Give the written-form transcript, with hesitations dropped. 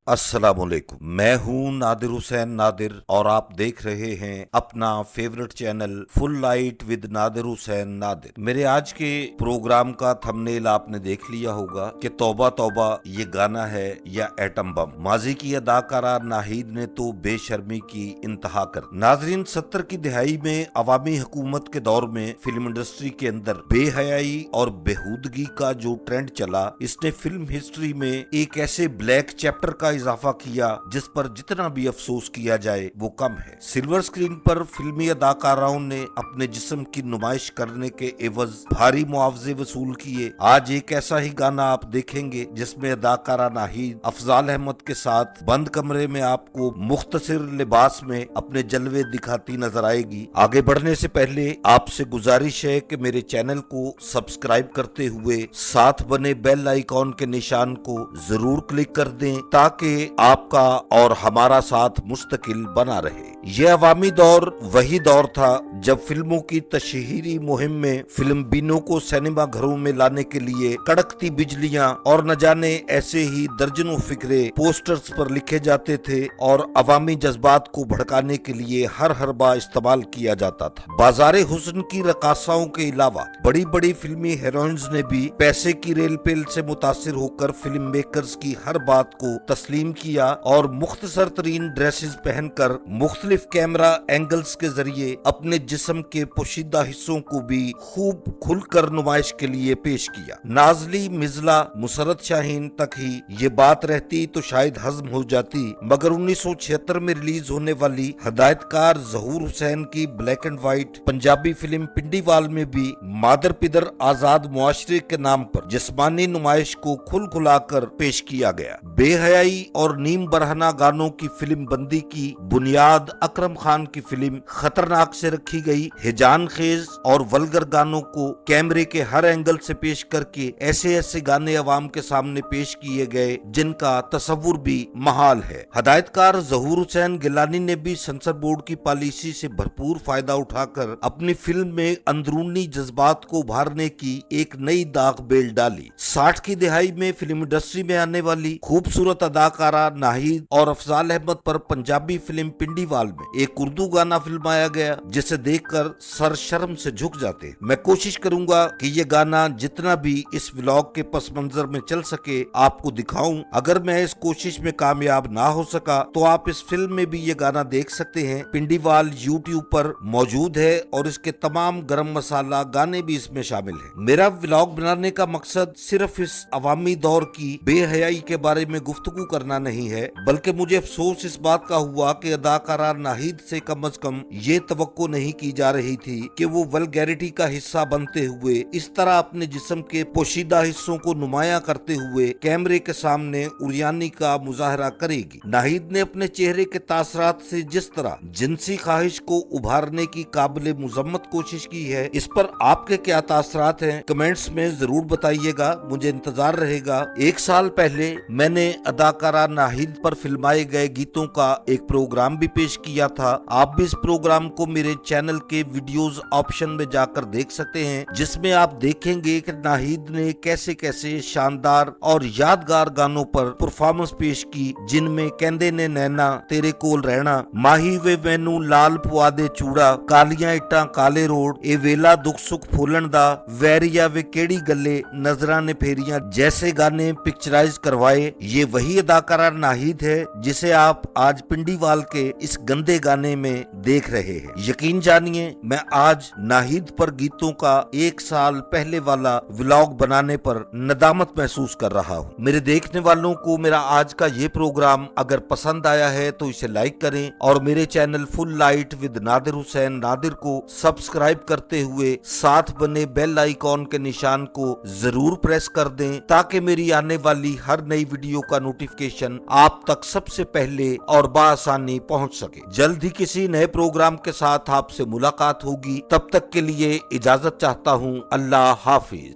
अस्सलाम वालेकुम। मैं हूं नादिर हुसैन नादिर और आप देख रहे हैं अपना favourite channel full light with Nadir Hussain Nadir. मेरे आज के प्रोग्राम का थंबनेल आपने देख लिया होगा कि तौबा तौबा ये गाना है या एटम बम। माजी की अदाकारा नाहिद ने तो बेशर्मी की इंतहा कर। नाजरीन, 70 की दिहाई में अवामी हुकूमत के दौर में फिल्म इंडस्ट्री के अंदर बेहयाई और बेहूदगी का जो ट्रेंड चला, इसने फिल्म हिस्ट्री में एक ऐसे ब्लैक चैप्टर का इजाफा किया जिस पर जितना भी अफसोस किया जाए वो कम है। सिल्वर स्क्रीन पर फिल्मी अदाकाराओं ने अपने जिस्म की नुमाइश करने के एवज भारी मुआवजे वसूल किए। आज एक ऐसा ही गाना आप देखेंगे जिसमें अदाकारा नाहिद अफजाल अहमद के साथ बंद कमरे में आपको मुख्तसर लिबास में अपने जलवे दिखाती नजर आएगी। आगे बढ़ने से पहले आपसे गुजारिश है कि मेरे चैनल को सब्सक्राइब करते हुए साथ बने बेल आइकॉन के निशान को जरूर क्लिक कर दें ताकि आपका और हमारा साथ मुस्तकिल बना रहे। यह अवामी दौर वही दौर था जब फिल्मों की तशहीरी मुहिम में फिल्म बीनों को सिनेमा घरों में लाने के लिए कड़कती बिजलियां और न जाने ऐसे ही दर्जनों फिक्रे पोस्टर्स पर लिखे जाते थे और अवामी जज्बात को भड़काने के लिए हर हरबा इस्तेमाल किया जाता था। बाजारे हुस्न की रकासाओं के अलावा बड़ी बड़ी फिल्मी हीरोइंस ने भी पैसे की रेल पेल से मुतासिर होकर फिल्म मेकर्स की हर बात को तस्लीम किया और मुख्तसर तरीन ड्रेसेस पहनकर मुख्तलिफ कैमरा एंगल्स के जरिए अपने जिस्म के पोशीदा हिस्सों को भी खूब खुलकर नुमाइश के लिए पेश किया। नाजली, मिजला, मुसरत शाहीन तक ही ये बात रहती तो शायद हजम हो जाती, मगर 1976 में रिलीज होने वाली हदायतकार जहूर हुसैन की black and white Punjabi film Pindiwal में भी मादर पिदर आजाद मुआशरे के नाम पर जिस्मानी नुमाइश को खुल खुलाकर पेश किया गया। बेहयाई और नीम बरहना गानों की फिल्म बंदी की बुनियाद अकरम खान की फिल्म खतरनाक से रखी गई। हिजान खेज और वल्गर गानों को कैमरे के हर एंगल से पेश करके ऐसे ऐसे गाने अवाम के सामने पेश किए गए जिनका तस्वुर भी महाल है। हदायतकार जहूर हुसैन गिलानी ने भी सेंसर बोर्ड की पॉलिसी से भरपूर फायदा उठाकर अपनी फिल्म में अंदरूनी जज्बात को उभारने की एक नई दाग बेल डाली। 60 की दिहाई में फिल्म इंडस्ट्री में आने वाली खूबसूरत अदाकारा नाहिद और अफजाल अहमद पर पंजाबी फिल्म पिंडीवाल में एक उर्दू गाना फिल्माया गया जिसे देखकर सर शर्म से झुक जाते। मैं कोशिश करूंगा कि ये गाना जितना भी इस व्लॉग के पस मंजर में चल सके आपको दिखाऊं। अगर मैं इस कोशिश में कामयाब ना हो सका तो आप इस फिल्म में भी ये गाना देख सकते हैं। पिंडीवाल यूट्यूब पर मौजूद है और इसके तमाम गरम मसाला गाने भी इसमें शामिल है। मेरा व्लॉग बनाने का मकसद सिर्फ इस अवामी दौर की बेहयाई के बारे में गुफ्तगू करना नहीं है, बल्कि मुझे अफसोस इस बात का हुआ कि अदाकारा नाहिद से कम ये तवक्को नहीं की जा रही थी कि वो वल्गैरिटी का हिस्सा बनते हुए इस तरह अपने जिस्म के पोशीदा हिस्सों को नुमाया करते हुए कैमरे के सामने उरियानी का मुजाहरा करेगी। नाहिद ने अपने चेहरे के तासरात से जिस तरह जिनसी ख्वाहिश को उभारने की काबिल मुजम्मत कोशिश की है, इस पर आपके क्या तासरात हैं कमेंट्स में जरूर बताइएगा, मुझे इंतजार रहेगा। एक साल पहले मैंने अदाकारा नाहिद पर फिल्माए गए गीतों का एक प्रोग्राम भी पेश किया था। आप भी इस प्रोग्राम को मेरे चैनल के वीडियोस ऑप्शन में जाकर देख सकते हैं, जिसमें आप देखेंगे कि नाहिद ने कैसे कैसे शानदार और यादगार गानों पर परफॉर्मेंस पेश की, जिनमें कहंदे ने नैना, तेरे कोल रहना, माही वे मैनू लाल पुआ दे चूड़ा, कालियां इट्टां काले रोड, ए वेला दुख सुख फूलन दा, वैरिया वे केड़ी गल्ले, नजरां ने फेरियां जैसे गाने पिक्चराइज करवाए। ये वही अदाकारा नाहिद है जिसे आप आज पिंडीवाल के इस गंदे गाने में देख रहे हैं। यकीन जानिए, मैं आज नाहिद पर गीतों का एक साल पहले वाला व्लॉग बनाने पर नदामत महसूस कर रहा हूँ। मेरे देखने वालों को मेरा आज का ये प्रोग्राम अगर पसंद आया है तो इसे लाइक करें और मेरे channel full light with Nadir Hussain Nadir को सब्सक्राइब करते हुए साथ बने बेल आइकॉन के निशान को जरूर प्रेस कर दें ताकि मेरी आने वाली हर नई वीडियो का नोटिफिकेशन आप तक सबसे पहले और बआसानी पहुंच सके। जल्द ही किसी नए प्रोग्राम के साथ आपसे मुलाकात होगी। तब तक के लिए इजाजत चाहता हूं। अल्लाह हाफिज।